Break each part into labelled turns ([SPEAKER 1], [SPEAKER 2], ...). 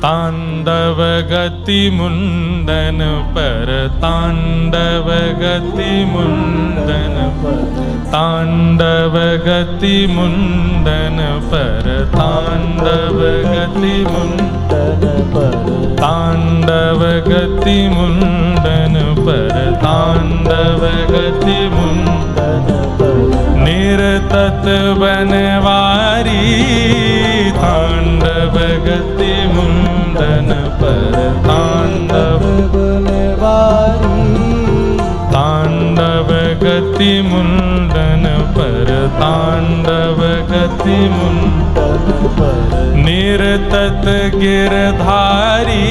[SPEAKER 1] तांडव गति मुंडन पर तांडव गति मुंडन पर तांडव गति मुंडन पर तांडव गति मुंडन पर तांडव गति मुंडन पर तांडव गति मुंडन पर निरतत बनवारी तांडव गति मुंडन पर तांडव बनवारी तांडव गति मुंडन पर तांडव गति मुंडन पर निरतत गिरधारी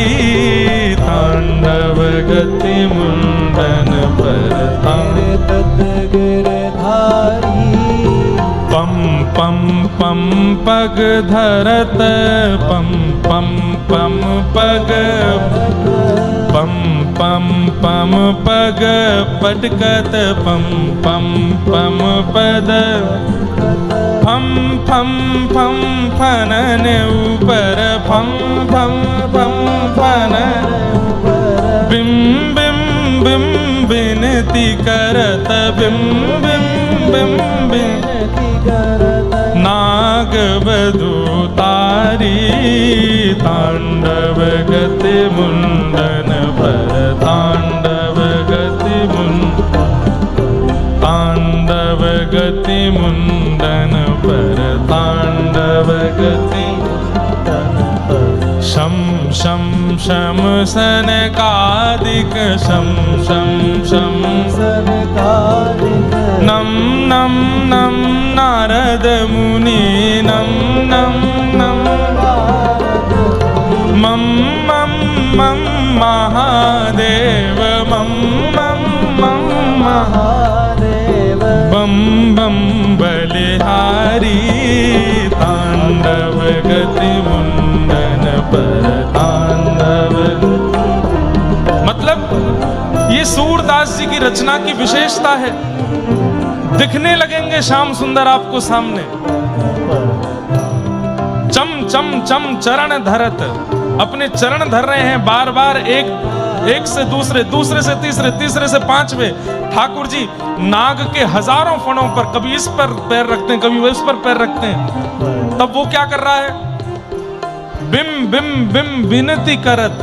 [SPEAKER 1] तांडव गति मुंडन पर निरतत गिरधारी पम पम पम पग धरत पम पम पम पग पम पम पम पग पटकत पम पम पम पद फम फम फम फनन ऊपर फम फम फम फनन बिम बिम बिम बिनती करत बिम बिम बिम बिनती करत नाग बधू तारी तांडव गति मुंडन पर तांडव गति मुंडन तांडव गति मुंडन पर तांडव गति शम शम शम सनकादिक शम शम शम सनकादिक नम नम नम नारद मुनि नम नम नम मम मम मम महादेव मम मम मम महादेव बम बम बलिहारी तांडव गति मुंडन पर तांडव। मतलब ये सूरदास जी की रचना की विशेषता है। दिखने लगेंगे श्याम सुंदर आपको सामने, चम चम चम चरण धरत, अपने चरण धर रहे हैं बार बार, एक से दूसरे, दूसरे से तीसरे, तीसरे से पांचवे। ठाकुर जी नाग के हजारों फणों पर, कभी इस पर पैर रखते हैं, कभी इस पर पैर रखते हैं। तब वो क्या कर रहा है? बिम बिम बिम विनती करत,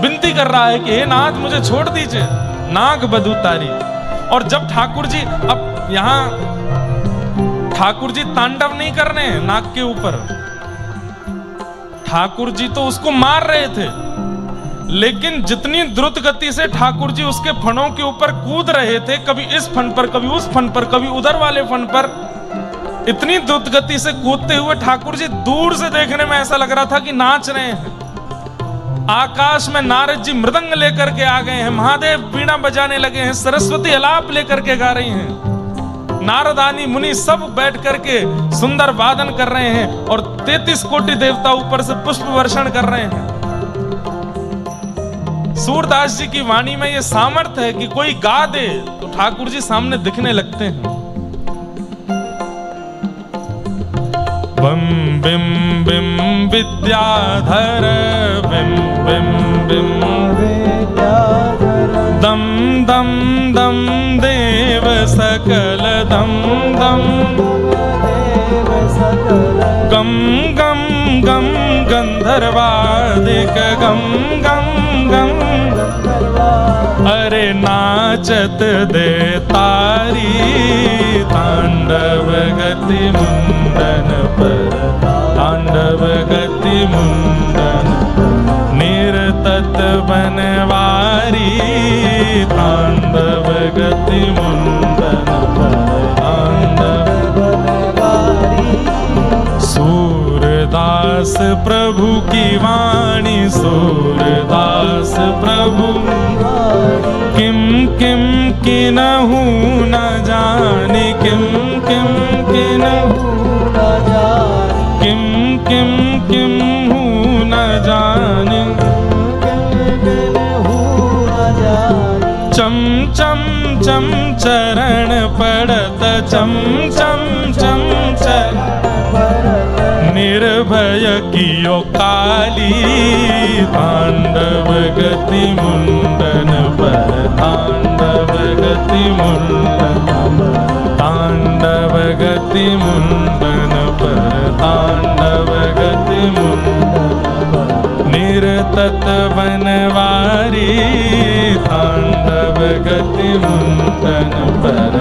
[SPEAKER 1] विनती कर रहा है कि हे नाथ मुझे छोड़ दीजिए, नाग बधू तारी। और जब ठाकुर जी, अब यहां ठाकुर जी तांडव नहीं कर रहे हैं नाग के ऊपर, ठाकुर जी तो उसको मार रहे थे, लेकिन जितनी द्रुत गति से ठाकुर जी उसके फणों के ऊपर कूद रहे थे, कभी इस फण पर, कभी उस फण पर, कभी उधर वाले फण पर, इतनी द्रुत गति से कूदते हुए ठाकुर जी दूर से देखने में ऐसा लग रहा था कि नाच रहे हैं। आकाश में नारद जी मृदंग लेकर के आ गए हैं, महादेव वीणा बजाने लगे हैं, सरस्वती अलाप लेकर के गा रही हैं, नारद आदि मुनि सब बैठ करके सुंदर वादन कर रहे हैं, और 33 कोटि देवता ऊपर से पुष्प वर्षण कर रहे हैं। सूरदास जी की वाणी में यह सामर्थ्य है कि कोई गा दे तो ठाकुर जी सामने दिखने लगते हैं। बम बिम बिम विद्याधर बिम बिम बिम विद्याधर दम दम दम देव सकल दम दम देव सकल गम गम गम गंधर्वादिक गम गम गम अरे नाचत दे तारी तांडव गति मुंडन पर तांडव गति मुंडन निरतत बनवारी तांडव गति मुंडन पर तांडव बनवारी। सूरदास प्रभु की वाणी सूरदास प्रभु किम किम किन्हु न जाने किम किम किन्हु न जाने किम किम किन्हु न जाने चम चम चम चरण पड़त चम चम चम चरण निर्भय कियो काली तांडव गति मुंडन पर तांडव गति मुंडन तांडव गति मुंडन पर तांडव गति मुंडन निरतत बनवारी तांडव गति मुंडन पर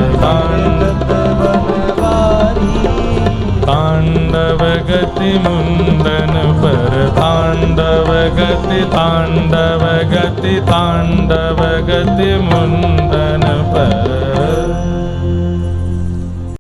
[SPEAKER 1] तांडव गति मुंडन पर तांडव गति तांडव गति तांडव गति मुंडन